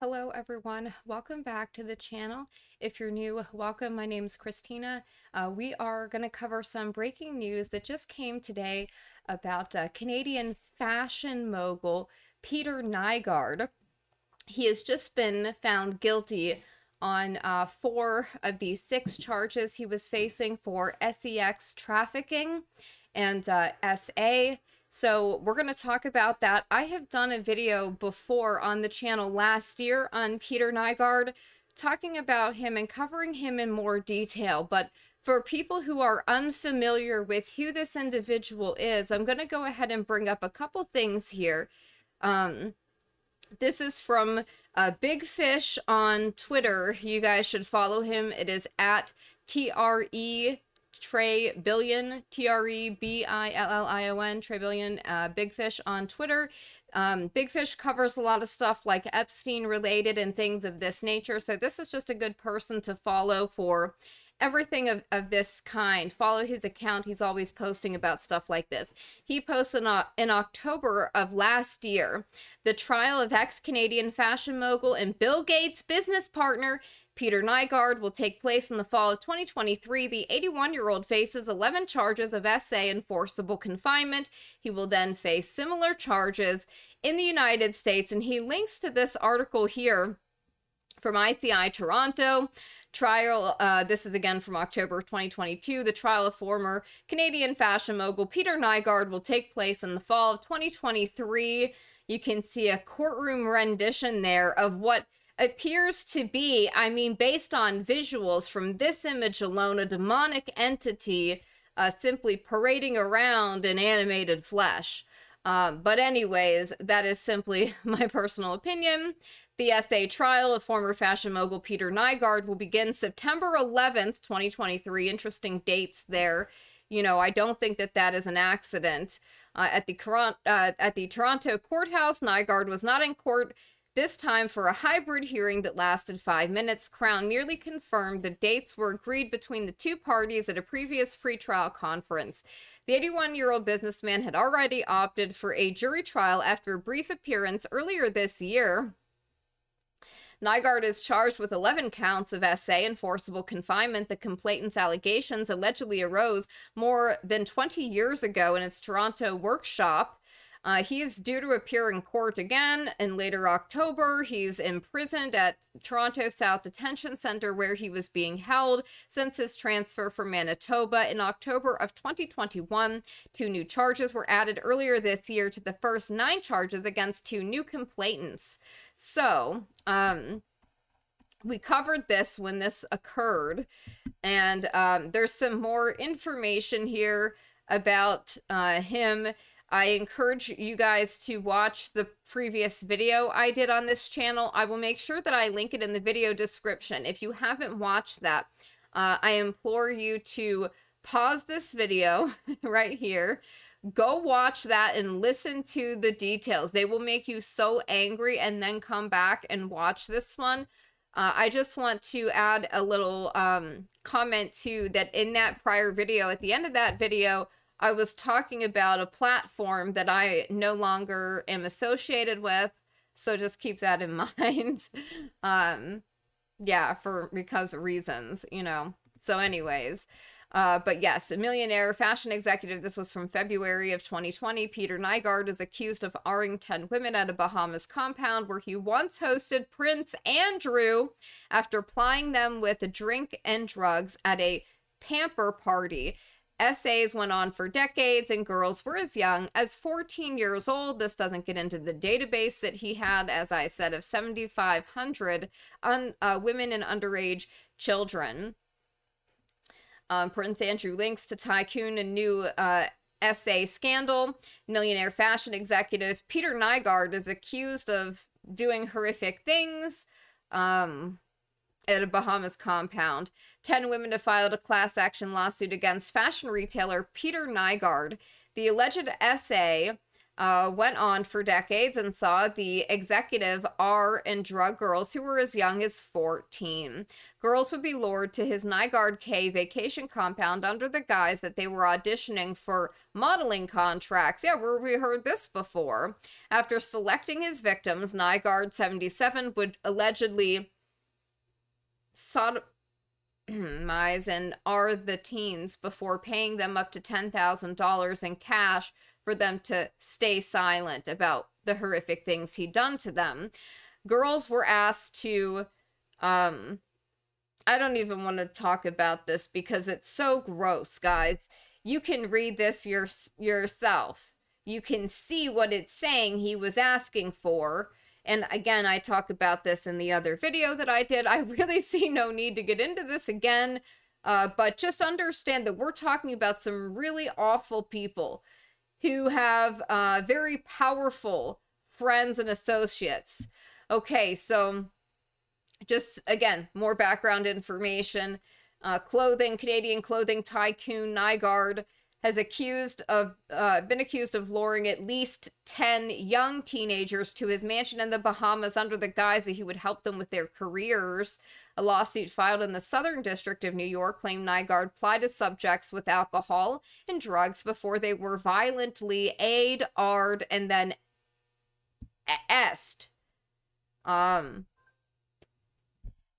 Hello everyone, welcome back to the channel. If you're new, welcome. My name's Christina. We are going to cover some breaking news that just came today about Canadian fashion mogul Peter Nygard. He has just been found guilty on 4 of the 6 charges he was facing for sex trafficking and SA. So we're going to talk about that. I have done a video before on the channel last year on Peter Nygard, talking about him and covering him in more detail. But for people who are unfamiliar with who this individual is, I'm going to go ahead and bring up a couple things here. This is from Big Fish on Twitter. You guys should follow him. It is at Trebillion, Trebillion, Trebillion, Big Fish on Twitter. Big Fish covers a lot of stuff like Epstein related and things of this nature. So this is just a good person to follow for everything of this kind. Follow his account. He's always posting about stuff like this. He posted in October of last year, the trial of ex-Canadian fashion mogul and Bill Gates' business partner Peter Nygard will take place in the fall of 2023. The 81-year-old faces 11 charges of SA and forcible confinement. He will then face similar charges in the United States. And he links to this article here from ICI Toronto. Trial, this is again from October 2022. The trial of former Canadian fashion mogul Peter Nygard will take place in the fall of 2023. You can see a courtroom rendition there of what appears to be, I mean, based on visuals from this image alone, a demonic entity simply parading around in animated flesh. But anyways, that is simply my personal opinion. The SA trial of former fashion mogul Peter Nygard will begin September 11th, 2023. Interesting dates there. You know, I don't think that that is an accident. At the Toronto courthouse, Nygard was not in court this time for a hybrid hearing that lasted 5 minutes. Crown merely confirmed the dates were agreed between the two parties at a previous pretrial conference. The 81-year-old businessman had already opted for a jury trial after a brief appearance earlier this year. Nygard is charged with 11 counts of SA and forcible confinement. The complainant's allegations allegedly arose more than 20 years ago in its Toronto workshop. He's due to appear in court again in later October. He's imprisoned at Toronto South Detention Center, where he was being held since his transfer from Manitoba in October of 2021. 2 new charges were added earlier this year to the first 9 charges against 2 new complainants. So, we covered this when this occurred, and there's some more information here about him. I encourage you guys to watch the previous video I did on this channel. I will make sure that I link it in the video description. If you haven't watched that, I implore you to pause this video right here. Go watch that and listen to the details. They will make you so angry, and then come back and watch this one. I just want to add a little comment too, that in that prior video, at the end of that video, I was talking about a platform that I no longer am associated with, so just keep that in mind. Yeah, because of reasons, you know. So anyways, but yes, a millionaire fashion executive. This was from February of 2020. Peter Nygard is accused of R-ing 10 women at a Bahamas compound where he once hosted Prince Andrew after plying them with a drink and drugs at a pamper party. SAs went on for decades, and girls were as young as 14 years old. This doesn't get into the database that he had, as I said, of 7,500 women and underage children. Prince Andrew links to tycoon and new SA scandal. Millionaire fashion executive Peter Nygard is accused of doing horrific things at a Bahamas compound. 10 women have filed a class action lawsuit against fashion retailer Peter Nygard. The alleged SA went on for decades and saw the executive R and drug girls who were as young as 14. Girls would be lured to his Nygard K vacation compound under the guise that they were auditioning for modeling contracts. Yeah, we heard this before. After selecting his victims, Nygard 77 would allegedly sodomize and R the teens before paying them up to $10,000 in cash for them to stay silent about the horrific things he'd done to them. Girls were asked to, I don't even want to talk about this because it's so gross, guys. You can read this yourself. You can see what it's saying he was asking for. And again, I talk about this in the other video that I did. I really see no need to get into this again. But just understand that we're talking about some really awful people who have very powerful friends and associates. Okay, so just, again, more background information. Canadian clothing tycoon Nygard has been accused of luring at least 10 young teenagers to his mansion in the Bahamas under the guise that he would help them with their careers. A lawsuit filed in the Southern District of New York claimed Nygard plied his subjects with alcohol and drugs before they were violently R'd and then S'd.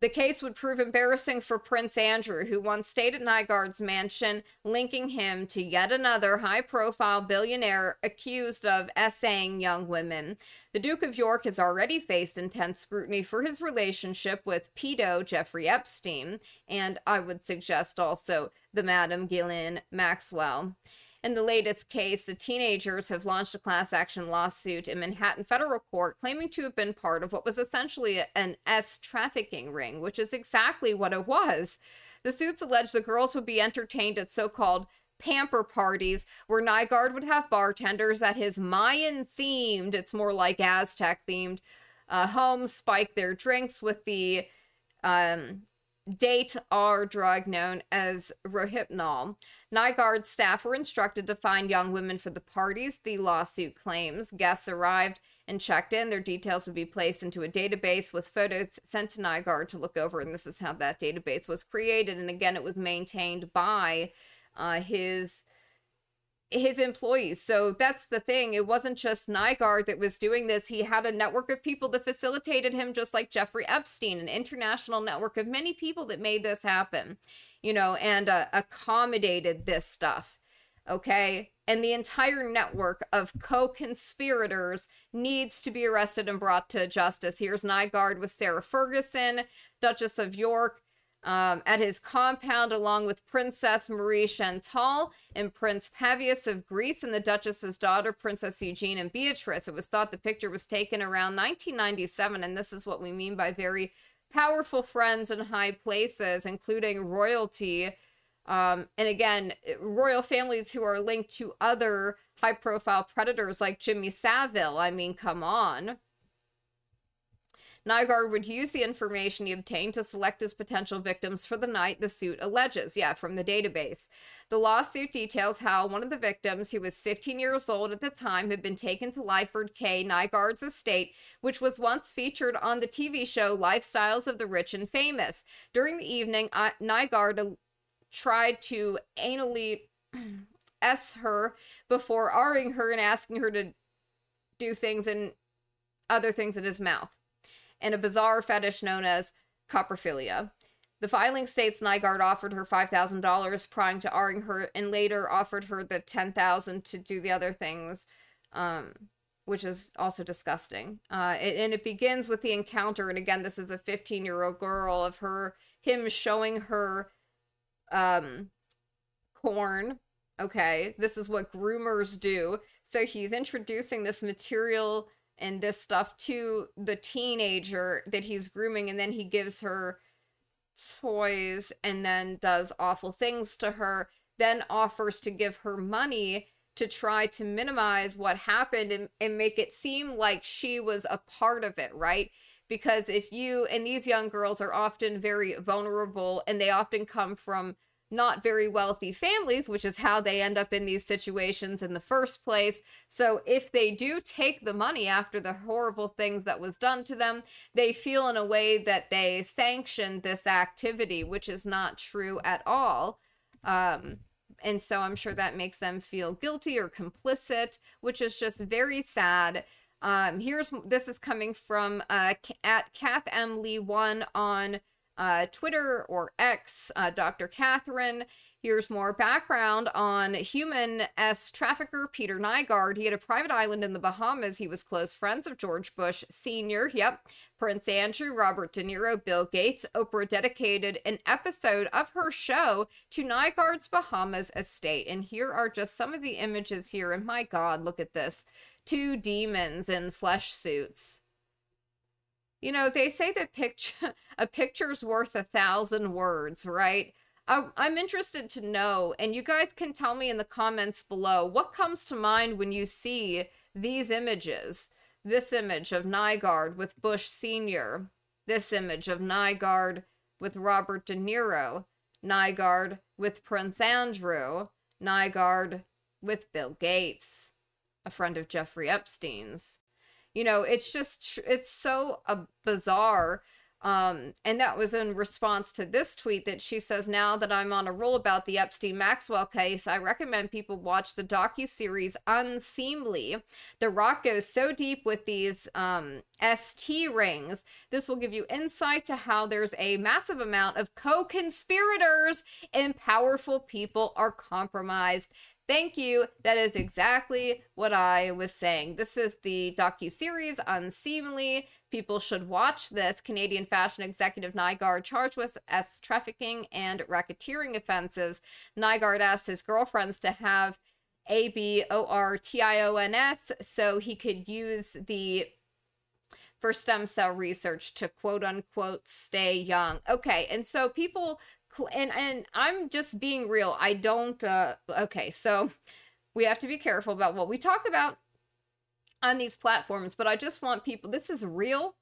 The case would prove embarrassing for Prince Andrew, who once stayed at Nygard's mansion, linking him to yet another high-profile billionaire accused of essaying young women. The Duke of York has already faced intense scrutiny for his relationship with pedo Jeffrey Epstein, and I would suggest also the Madam Ghislaine Maxwell. In the latest case, the teenagers have launched a class action lawsuit in Manhattan federal court claiming to have been part of what was essentially an trafficking ring, which is exactly what it was. The suits allege the girls would be entertained at so-called pamper parties where Nygard would have bartenders at his Mayan-themed, it's more like Aztec-themed, home spike their drinks with the date R drug known as Rohypnol. Nygard's staff were instructed to find young women for the parties, the lawsuit claims. Guests arrived and checked in. Their details would be placed into a database with photos sent to Nygard to look over, and this is how that database was created. And again, it was maintained by his employees. So that's the thing. It wasn't just Nygard that was doing this. He had a network of people that facilitated him, just like Jeffrey Epstein, an international network of many people that made this happen, you know, and accommodated this stuff. Okay. And the entire network of co-conspirators needs to be arrested and brought to justice. Here's Nygard with Sarah Ferguson, Duchess of York, at his compound, along with Princess Marie Chantal and Prince Pavius of Greece and the Duchess's daughter, Princess Eugene and Beatrice. It was thought the picture was taken around 1997, and this is what we mean by very powerful friends in high places, including royalty. And again, royal families who are linked to other high-profile predators like Jimmy Savile. I mean, come on. Nygard would use the information he obtained to select his potential victims for the night, the suit alleges. Yeah, from the database. The lawsuit details how one of the victims, who was 15 years old at the time, had been taken to Lyford K, Nygard's estate, which was once featured on the TV show Lifestyles of the Rich and Famous. During the evening, Nygard tried to anally S her before R-ing her and asking her to do things and other things in his mouth, and a bizarre fetish known as coprophilia. The filing states Nygard offered her $5,000 prior to R-ing her, and later offered her the $10,000 to do the other things, which is also disgusting. And it begins with the encounter, and again, this is a 15-year-old girl, of him showing her corn. Okay, this is what groomers do. So he's introducing this material and this stuff to the teenager that he's grooming, and then he gives her toys and then does awful things to her, then offers to give her money to try to minimize what happened and make it seem like she was a part of it, right? Because if you, and these young girls are often very vulnerable, and they often come from not very wealthy families, which is how they end up in these situations in the first place. So if they do take the money after the horrible things that was done to them, they feel in a way that they sanctioned this activity, which is not true at all. And so I'm sure that makes them feel guilty or complicit, which is just very sad. This is coming from at Kath M. Lee 1 on Twitter or X, Dr. Catherine. Here's more background on human S trafficker Peter Nygard. He had a private island in the Bahamas. He was close friends of George Bush Sr., Prince Andrew, Robert De Niro, Bill Gates. Oprah dedicated an episode of her show to Nygard's Bahamas estate. And here are just some of the images here. And my God, look at this. 2 demons in flesh suits. You know, they say that a picture's worth 1,000 words, right? I'm interested to know, and you guys can tell me in the comments below, what comes to mind when you see these images? This image of Nygard with Bush Sr., this image of Nygard with Robert De Niro, Nygard with Prince Andrew, Nygard with Bill Gates, a friend of Jeffrey Epstein's. You know, it's just, it's so bizarre. And that was in response to this tweet that she says, now that I'm on a roll about the Epstein-Maxwell case, I recommend people watch the docuseries Unseemly. The Rock goes so deep with these ST rings. This will give you insight to how there's a massive amount of co-conspirators and powerful people are compromised. Thank you. That is exactly what I was saying. This is the docuseries Unseemly. People should watch this. Canadian fashion executive Nygard charged with trafficking and racketeering offenses. Nygard asked his girlfriends to have abortions so he could use for stem cell research to quote unquote stay young. Okay, and so people... And I'm just being real. I don't, okay, so we have to be careful about what we talk about on these platforms, but I just want people, this is real.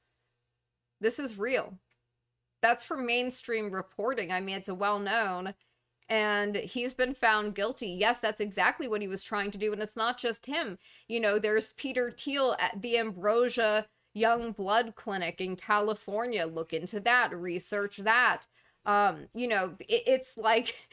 This is real. That's for mainstream reporting. I mean, it's a well-known, and he's been found guilty. Yes, that's exactly what he was trying to do, and it's not just him. You know, there's Peter Thiel at the Ambrosia Young Blood Clinic in California. Look into that, research that. You know, it's like,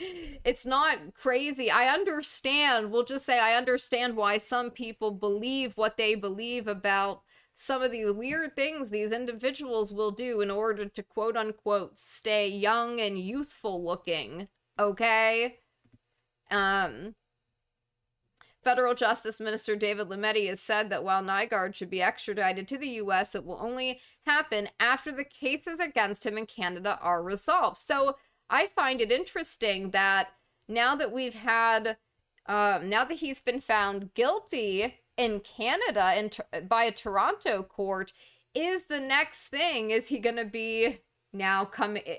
it's not crazy. I understand, we'll just say I understand why some people believe what they believe about some of these weird things these individuals will do in order to quote unquote stay young and youthful looking, okay? Federal Justice Minister David Lametti has said that while Nygard should be extradited to the U.S., it will only happen after the cases against him in Canada are resolved. So I find it interesting that now that we've had, now that he's been found guilty in Canada by a Toronto court, is the next thing, is he going to be now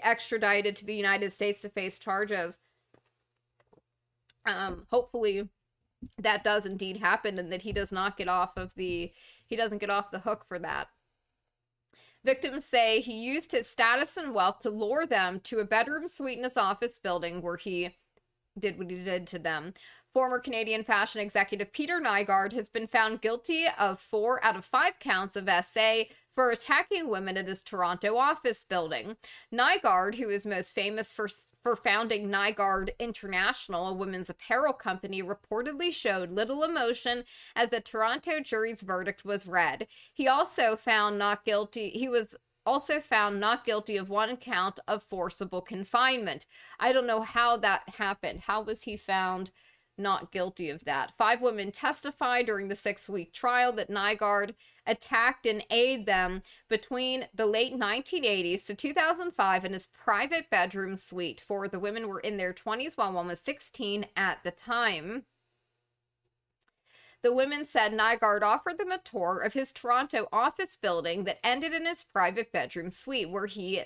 extradited to the United States to face charges? Hopefully that does indeed happen, and that he does not get off of he doesn't get off the hook for that. Victims say he used his status and wealth to lure them to a bedroom suite in his office building where he did what he did to them. Former Canadian fashion executive Peter Nygard has been found guilty of 4 out of 5 counts of SA for attacking women at his Toronto office building. Nygard, who is most famous for founding Nygard International, a women's apparel company, reportedly showed little emotion as the Toronto jury's verdict was read. He also found not guilty. He was also found not guilty of 1 count of forcible confinement. I don't know how that happened. How was he found not guilty of that? 5 women testified during the 6-week trial that Nygard attacked and aided them between the late 1980s to 2005 in his private bedroom suite. 4 of the women were in their 20s, while one was 16 at the time. The women said Nygard offered them a tour of his Toronto office building that ended in his private bedroom suite, where he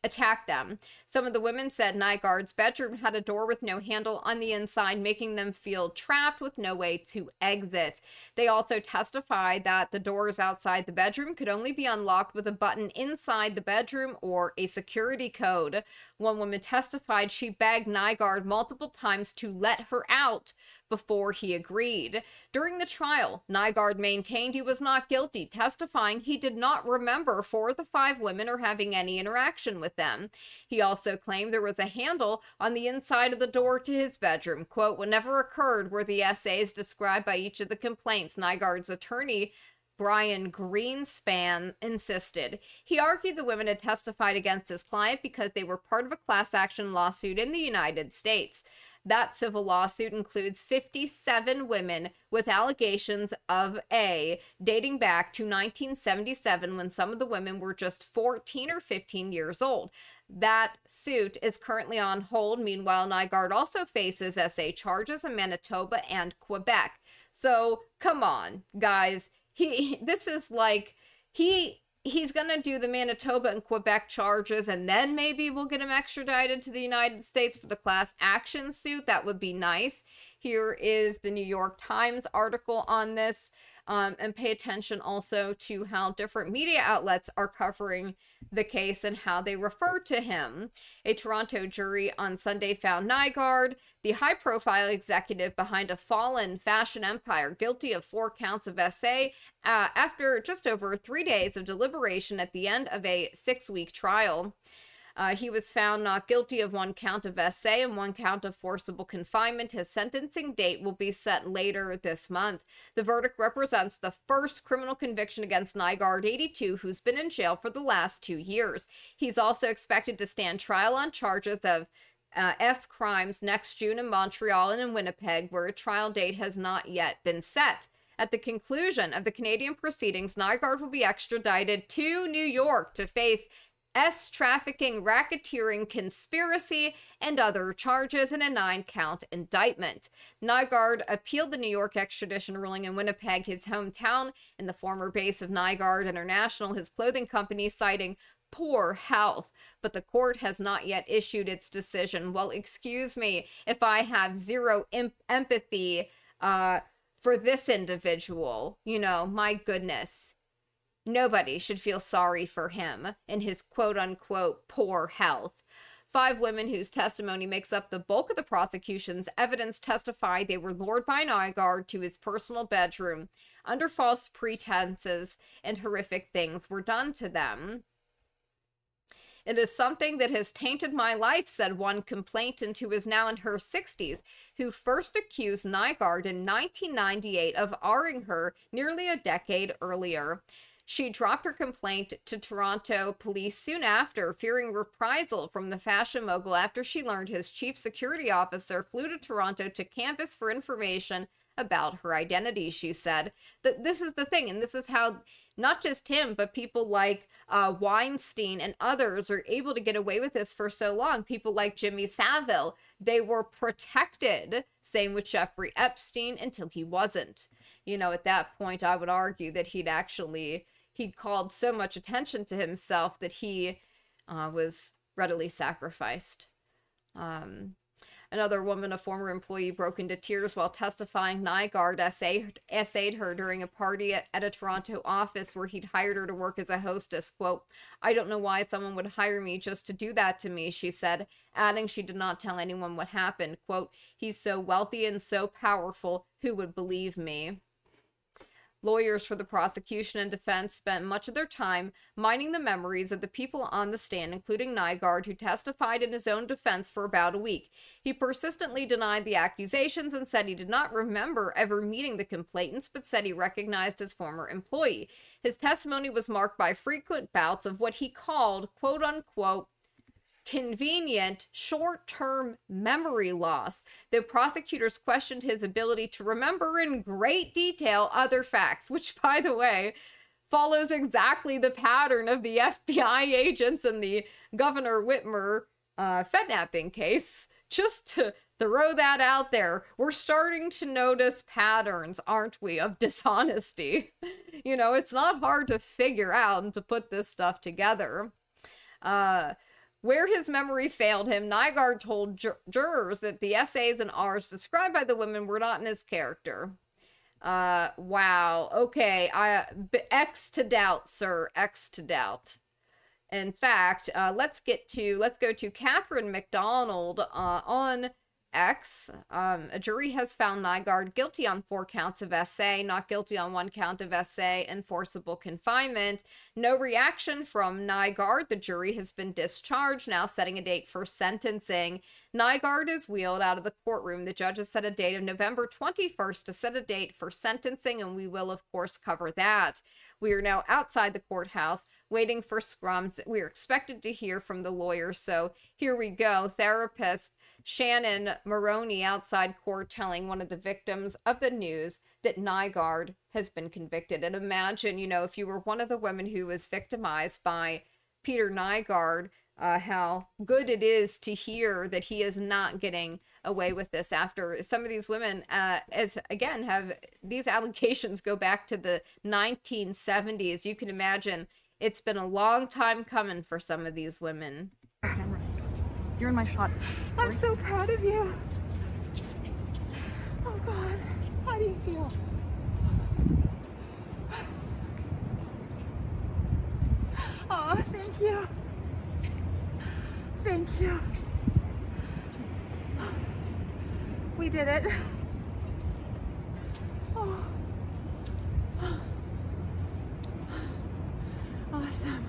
attacked them. Some of the women said Nygard's bedroom had a door with no handle on the inside, making them feel trapped with no way to exit. They also testified that the doors outside the bedroom could only be unlocked with a button inside the bedroom or a security code. One woman testified she begged Nygard multiple times to let her out before he agreed. During the trial, Nygard maintained he was not guilty, testifying he did not remember 4 of the 5 women or having any interaction with them. He also claimed there was a handle on the inside of the door to his bedroom. Quote, "What never occurred were the essays described by each of the complaints," Nygard's attorney Brian Greenspan insisted. He argued the women had testified against his client because they were part of a class action lawsuit in the United States. That civil lawsuit includes 57 women with allegations of A dating back to 1977 when some of the women were just 14 or 15 years old. That suit is currently on hold. Meanwhile, Nygard also faces SA charges in Manitoba and Quebec. So, come on, guys. He's going to do the Manitoba and Quebec charges, and then maybe we'll get him extradited to the United States for the class action suit. That would be nice. Here is the New York Times article on this. And pay attention also to how different media outlets are covering the case and how they refer to him. A Toronto jury on Sunday found Nygard, the high-profile executive behind a fallen fashion empire, guilty of 4 counts of SA after just over 3 days of deliberation at the end of a 6-week trial. He was found not guilty of 1 count of SA and 1 count of forcible confinement. His sentencing date will be set later this month. The verdict represents the first criminal conviction against Nygard, 82, who's been in jail for the last 2 years. He's also expected to stand trial on charges of S crimes next June in Montreal and in Winnipeg, where a trial date has not yet been set. At the conclusion of the Canadian proceedings, Nygard will be extradited to New York to face trafficking, racketeering, conspiracy, and other charges in a 9-count indictment. Nygard appealed the New York extradition ruling in Winnipeg, his hometown, and the former base of Nygard International, his clothing company, citing poor health. But the court has not yet issued its decision. Well, excuse me if I have zero empathy for this individual. You know, my goodness. Nobody should feel sorry for him in his quote-unquote poor health. 5 women whose testimony makes up the bulk of the prosecution's evidence testified they were lured by Nygard to his personal bedroom under false pretenses, and horrific things were done to them. "It is something that has tainted my life," said one complainant who is now in her 60s, who first accused Nygard in 1998 of R-ing her nearly a decade earlier. She dropped her complaint to Toronto police soon after, fearing reprisal from the fashion mogul after she learned his chief security officer flew to Toronto to canvass for information about her identity, she said. This is the thing, and this is how not just him, but people like Weinstein and others are able to get away with this for so long. People like Jimmy Savile, they were protected. Same with Jeffrey Epstein until he wasn't. You know, at that point, I would argue that he'd called so much attention to himself that he was readily sacrificed. Another woman, a former employee, broke into tears while testifying Nygard essayed her during a party at a Toronto office where he'd hired her to work as a hostess. Quote, "I don't know why someone would hire me just to do that to me," she said, adding she did not tell anyone what happened. Quote, "He's so wealthy and so powerful, who would believe me?" Lawyers for the prosecution and defense spent much of their time mining the memories of the people on the stand, including Nygard, who testified in his own defense for about a week. He persistently denied the accusations and said he did not remember ever meeting the complainants, but said he recognized his former employee. His testimony was marked by frequent bouts of what he called, quote-unquote, convenient short-term memory loss. The prosecutors questioned his ability to remember in great detail other facts, which, by the way, follows exactly the pattern of the FBI agents in the Governor Whitmer Fednapping case. Just to throw that out there, we're starting to notice patterns, aren't we, of dishonesty. You know, it's not hard to figure out and to put this stuff together. Where his memory failed him, Nygard told jurors that the SAs and Rs described by the women were not in his character. Wow. Okay. X to doubt, sir. X to doubt. In fact, let's go to Catherine McDonald on X. A jury has found Nygard guilty on 4 counts of SA, not guilty on 1 count of SA and forcible confinement. No reaction from Nygard. The jury has been discharged, now setting a date for sentencing. Nygard is wheeled out of the courtroom. The judge has set a date of November 21st to set a date for sentencing, and we will, of course, cover that. We are now outside the courthouse waiting for scrums. We are expected to hear from the lawyers, so here we go. Therapist Shannon Maroney outside court telling one of the victims of the news that Nygard has been convicted. And imagine, you know, if you were one of the women who was victimized by Peter Nygard, how good it is to hear that he is not getting away with this after some of these women, as again, have these allegations go back to the 1970s. You can imagine it's been a long time coming for some of these women. You're in my shot. I'm so proud of you. Oh God, how do you feel? Oh, thank you. Thank you. We did it. Oh. Awesome.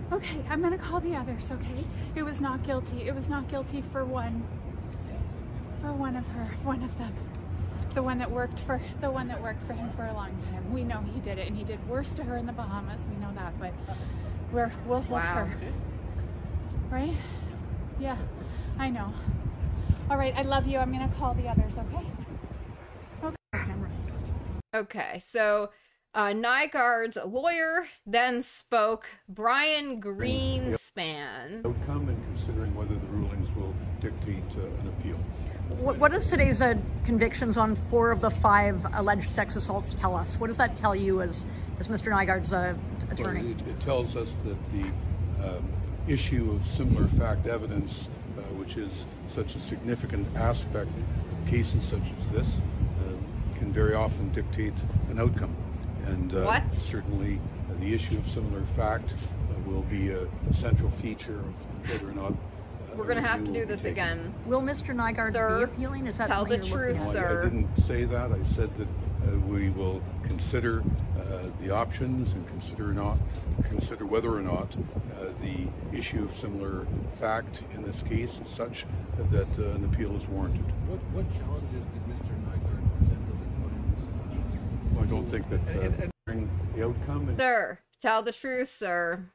Okay, I'm gonna call the others, okay? It was not guilty. It was not guilty for one of them. The one that worked for him for a long time. We know he did it, and he did worse to her in the Bahamas. We know that, but we'll help her. Right? Yeah, I know. All right, I love you. I'm gonna call the others, okay? Okay, so Nygard's lawyer then spoke, Brian Greenspan. Outcome and considering whether the rulings will dictate an appeal. What does today's convictions on 4 of the 5 alleged sex assaults tell us? What does that tell you as Mr. Nygard's attorney? Well, it tells us that the issue of similar fact evidence, which is such a significant aspect of cases such as this, can very often dictate an outcome. And certainly the issue of similar fact will be a central feature of whether or not we're going to have to do this again. Will Mr. Nygard be appealing? Is that tell the truth, sir? I didn't say that. I said that we will consider the options and consider whether or not the issue of similar fact in this case is such that an appeal is warranted. What challenges did Mr. Nygard present as a client? Well, I don't think that the outcome. Sir, tell the truth, sir.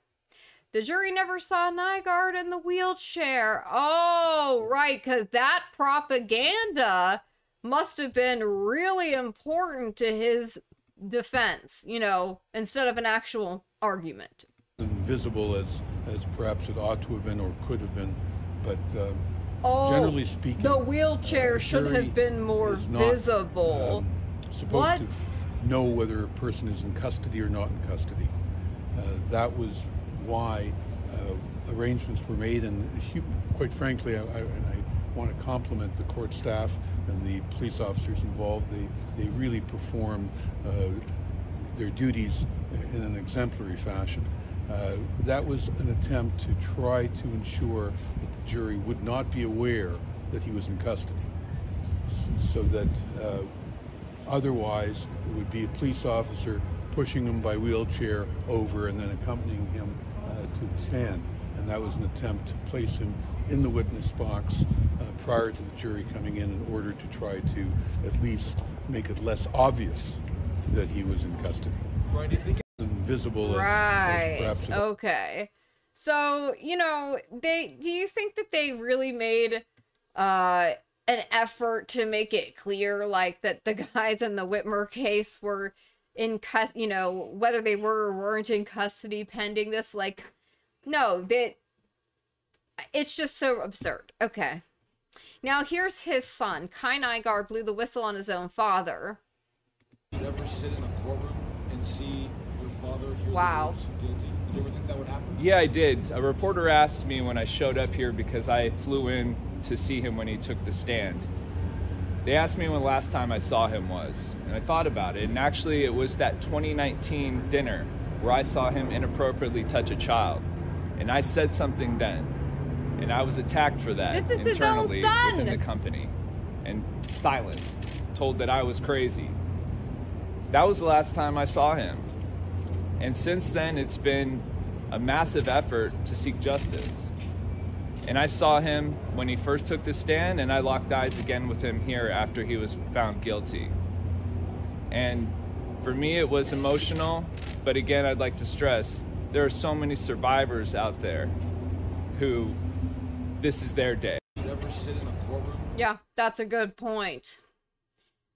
The jury never saw Nygard in the wheelchair. Oh, right, because that propaganda must have been really important to his defense, you know, instead of an actual argument. Visible as perhaps it ought to have been or could have been, but generally speaking, the wheelchair should have been more visible. Supposed to know whether a person is in custody or not in custody. That was why arrangements were made, and quite frankly, I want to compliment the court staff and the police officers involved. They really performed their duties in an exemplary fashion. That was an attempt to try to ensure that the jury would not be aware that he was in custody, so that otherwise it would be a police officer pushing him by wheelchair over and then accompanying him to the stand. And that was an attempt to place him in the witness box prior to the jury coming in order to try to at least make it less obvious that he was in custody. Brian, do you think invisible right. as perhaps okay. So, you know, do you think that they really made an effort to make it clear, like, that the guys in the Whitmer case were in custody, you know, whether they were or weren't in custody pending this? Like, no, it's just so absurd. Okay. Now, here's his son. Kai Nygard blew the whistle on his own father. Did you ever sit in a courtroom and see your father hear Wow. Guilty. Did you ever think that would happen? Yeah, I did. A reporter asked me when I showed up here, because I flew in to see him when he took the stand. They asked me when the last time I saw him was, and I thought about it, and actually it was that 2019 dinner where I saw him inappropriately touch a child. And I said something then, and I was attacked for that This is his own internally son. within the company, and silenced, told that I was crazy. That was the last time I saw him. And since then, it's been a massive effort to seek justice. And I saw him when he first took the stand, and I locked eyes again with him here after he was found guilty. And for me, it was emotional, but again, I'd like to stress, there are so many survivors out there who this is their day. Did you ever sit in a courtroom? Yeah, that's a good point.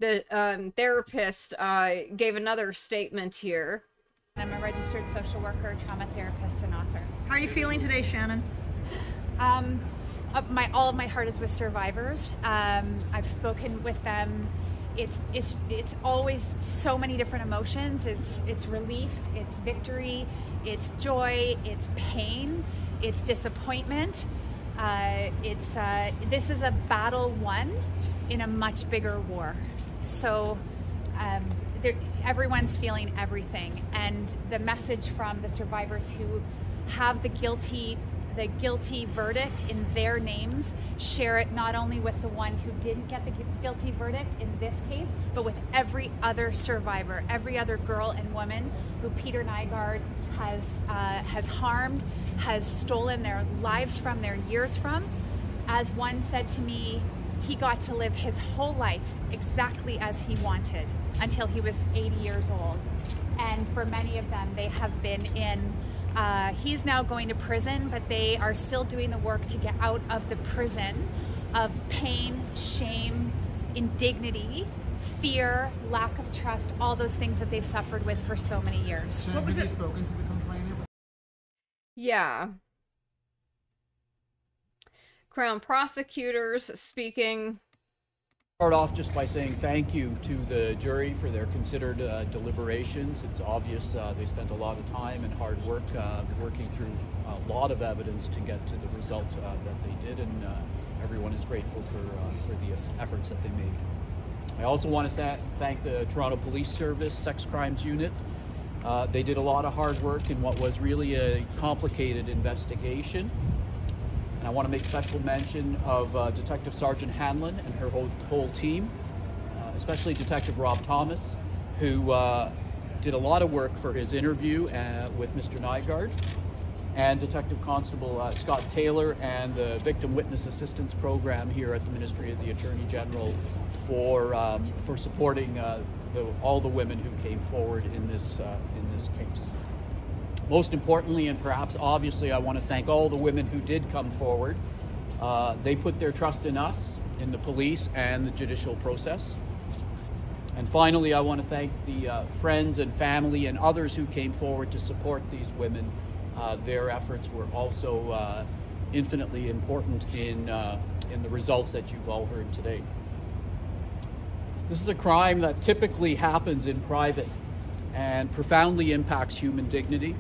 The therapist gave another statement here. I'm a registered social worker, trauma therapist, and author. How are you feeling today, Shannon? All of my heart is with survivors. I've spoken with them. It's always so many different emotions. It's relief, it's victory, it's joy, it's pain, it's disappointment. This is a battle won in a much bigger war. So everyone's feeling everything, and the message from the survivors who have the guilty verdict in their names, share it not only with the one who didn't get the guilty verdict in this case, but with every other survivor, every other girl and woman who Peter Nygard has harmed, has stolen their lives from, their years from. As one said to me, he got to live his whole life exactly as he wanted until he was 80 years old. And for many of them, they have been in he's now going to prison, but they are still doing the work to get out of the prison of pain, shame, indignity, fear, lack of trust, all those things that they've suffered with for so many years. Have you spoken to the complainant? Yeah. Crown prosecutors speaking. Start off just by saying thank you to the jury for their considered deliberations. It's obvious they spent a lot of time and hard work working through a lot of evidence to get to the result that they did, and everyone is grateful for the efforts that they made. I also want to thank the Toronto Police Service Sex Crimes Unit. They did a lot of hard work in what was really a complicated investigation. And I want to make special mention of Detective Sergeant Hanlon and her whole team, especially Detective Rob Thomas, who did a lot of work for his interview with Mr. Nygard, and Detective Constable Scott Taylor and the Victim Witness Assistance Program here at the Ministry of the Attorney General for supporting all the women who came forward in this case. Most importantly, and perhaps obviously, I want to thank all the women who did come forward. They put their trust in us, in the police and the judicial process. And finally, I want to thank the friends and family and others who came forward to support these women. Their efforts were also infinitely important in the results that you've all heard today. This is a crime that typically happens in private and profoundly impacts human dignity.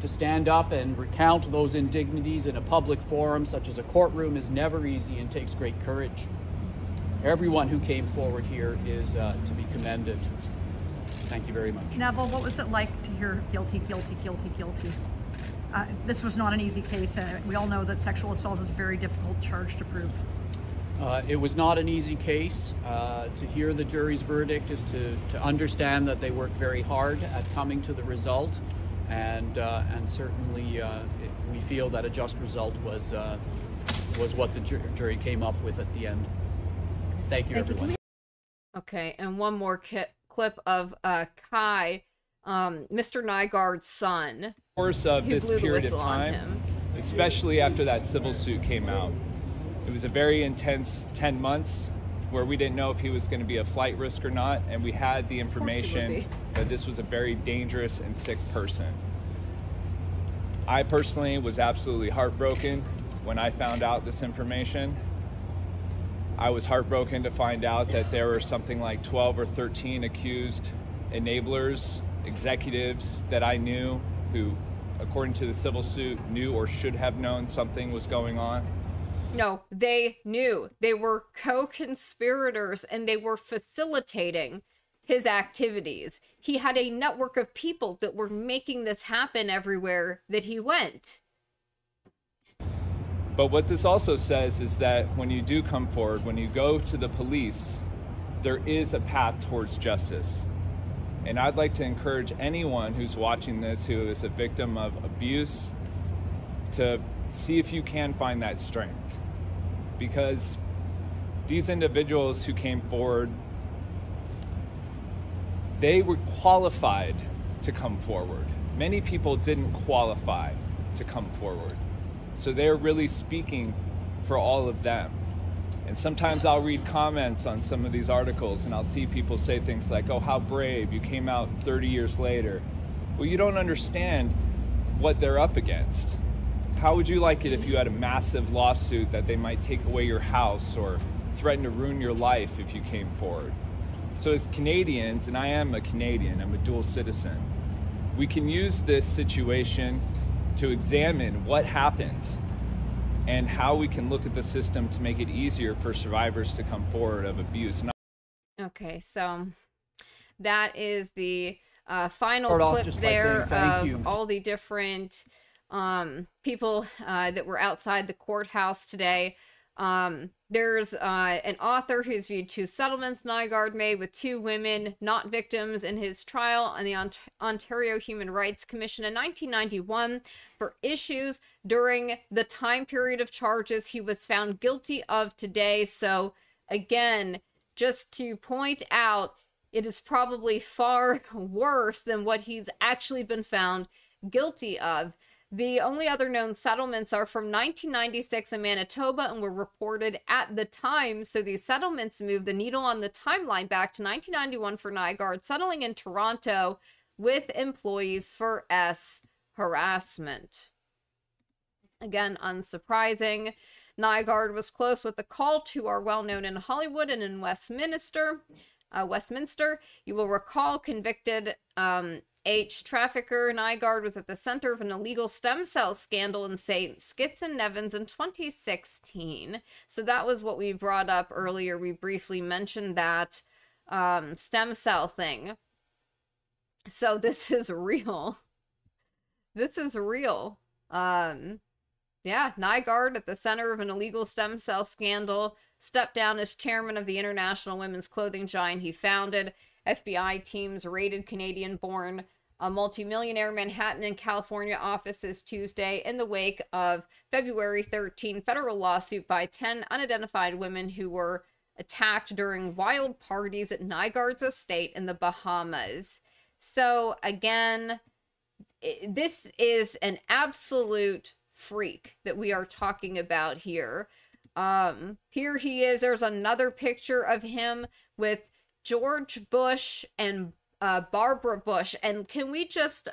To stand up and recount those indignities in a public forum such as a courtroom is never easy and takes great courage. Everyone who came forward here is to be commended. Thank you very much. Neville, what was it like to hear guilty, guilty, guilty, guilty? This was not an easy case. We all know that sexual assault is a very difficult charge to prove. It was not an easy case. To hear the jury's verdict is to understand that they worked very hard at coming to the result, and certainly we feel that a just result was what the jury came up with at the end. Thank you, everyone. Okay, and one more clip of Kai, Mr. Nygard's son. Of course, of this blew the period of whistle on time, him. especially after that civil suit came out, it was a very intense 10 months where we didn't know if he was going to be a flight risk or not, and we had the information that this was a very dangerous and sick person. I personally was absolutely heartbroken when I found out this information. I was heartbroken to find out that there were something like 12 or 13 accused enablers executives that I knew who, according to the civil suit, knew or should have known something was going on? No, they knew. They were co-conspirators and they were facilitating his activities. He had a network of people that were making this happen everywhere that he went. But what this also says is that when you do come forward, when you go to the police, there is a path towards justice. And I'd like to encourage anyone who's watching this who is a victim of abuse to see if you can find that strength. Because these individuals who came forward, they were qualified to come forward. Many people didn't qualify to come forward. So they're really speaking for all of them. And sometimes I'll read comments on some of these articles and I'll see people say things like, oh, how brave, you came out 30 years later. Well, you don't understand what they're up against. How would you like it if you had a massive lawsuit that they might take away your house or threaten to ruin your life if you came forward? So as Canadians, and I am a Canadian, I'm a dual citizen, we can use this situation to examine what happened and how we can look at the system to make it easier for survivors to come forward of abuse. Okay, so that is the final Start clip there of you. all the different people that were outside the courthouse today. There's an author who's viewed 2 settlements Nygard made with 2 women not victims in his trial on the Ontario Human Rights Commission in 1991 for issues during the time period of charges he was found guilty of today. So again, just to point out, it is probably far worse than what he's actually been found guilty of. The only other known settlements are from 1996 in Manitoba and were reported at the time. So these settlements moved the needle on the timeline back to 1991 for Nygard, settling in Toronto with employees for harassment. Again, unsurprising. Nygard was close with the cult, who are well known in Hollywood and in Westminster. You will recall convicted trafficker Nygard was at the center of an illegal stem cell scandal in St. Kitts and Nevis in 2016. So that was what we brought up earlier. We briefly mentioned that stem cell thing. So this is real. This is real. Yeah, Nygard at the center of an illegal stem cell scandal, stepped down as chairman of the international women's clothing giant he founded. FBI teams raided Canadian-born multimillionaire Manhattan and California offices Tuesday in the wake of February 13 federal lawsuit by 10 unidentified women who were attacked during wild parties at Nygard's estate in the Bahamas. So again, this is an absolute freak that we are talking about here. Here he is. There's another picture of him with George Bush and Barbara Bush. And can we just,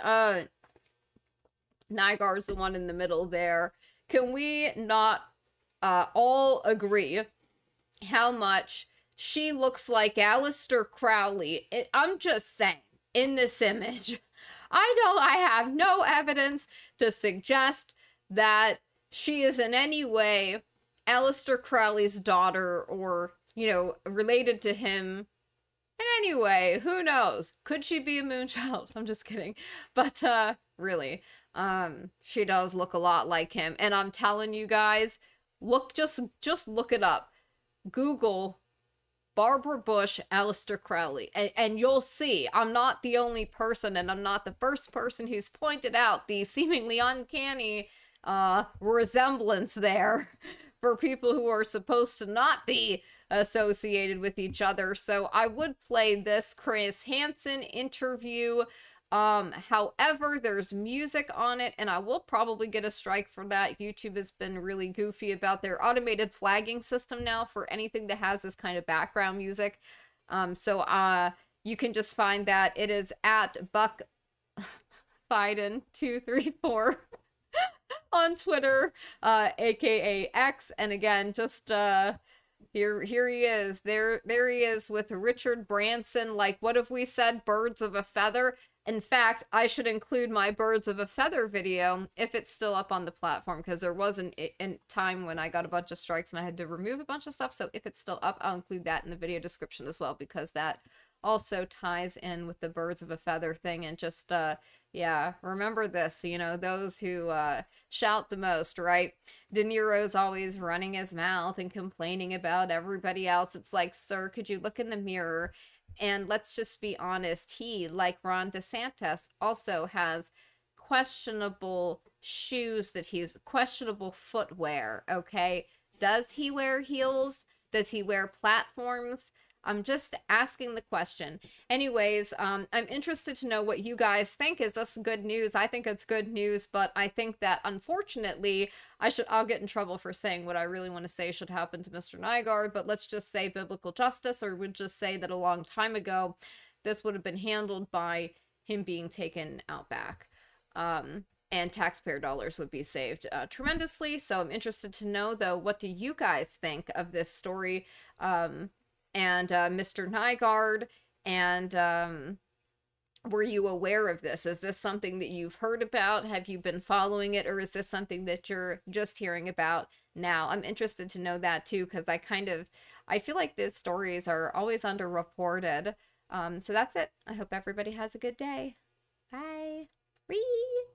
Nygard's the one in the middle there. Can we not all agree how much she looks like Aleister Crowley? I'm just saying, in this image. I have no evidence to suggest that she is in any way Aleister Crowley's daughter or, you know, related to him. And anyway, who knows? Could she be a moonchild? I'm just kidding. But, really, she does look a lot like him. And I'm telling you guys, look, just look it up. Google Barbara Bush, Aleister Crowley, and you'll see I'm not the only person, and I'm not the first person who's pointed out the seemingly uncanny resemblance there for people who are supposed to not be associated with each other. So I would play this Chris Hansen interview. However, there's music on it, and I will probably get a strike for that. YouTube has been really goofy about their automated flagging system now for anything that has this kind of background music. So you can just find that. It is at Buck Fiden234 on Twitter, aka X. And again, just here he is. There he is with Richard Branson. Like, what have we said? Birds of a feather. In fact, I should include my birds of a feather video if it's still up on the platform, because there was a time when I got a bunch of strikes and I had to remove a bunch of stuff. So if it's still up, I'll include that in the video description as well, because that also ties in with the birds of a feather thing. And just, yeah, remember this, you know, those who shout the most, right? De Niro's always running his mouth and complaining about everybody else. It's like, sir, could you look in the mirror? And let's just be honest, he, like Ron DeSantis, also has questionable shoes questionable footwear, okay? Does he wear heels? Does he wear platforms? I'm just asking the question. Anyways, I'm interested to know what you guys think. Is this good news? I think it's good news, but I think that unfortunately, I'll get in trouble for saying what I really want to say should happen to Mr. Nygard, but let's just say biblical justice, or we'd just say that a long time ago, this would have been handled by him being taken out back. And taxpayer dollars would be saved tremendously. So I'm interested to know, though, what do you guys think of this story? And Mr. Nygard, and were you aware of this? Is this something that you've heard about? Have you been following it, or is this something that you're just hearing about now? I'm interested to know that too, because I feel like these stories are always underreported. So that's it. I hope everybody has a good day. Bye. Whee!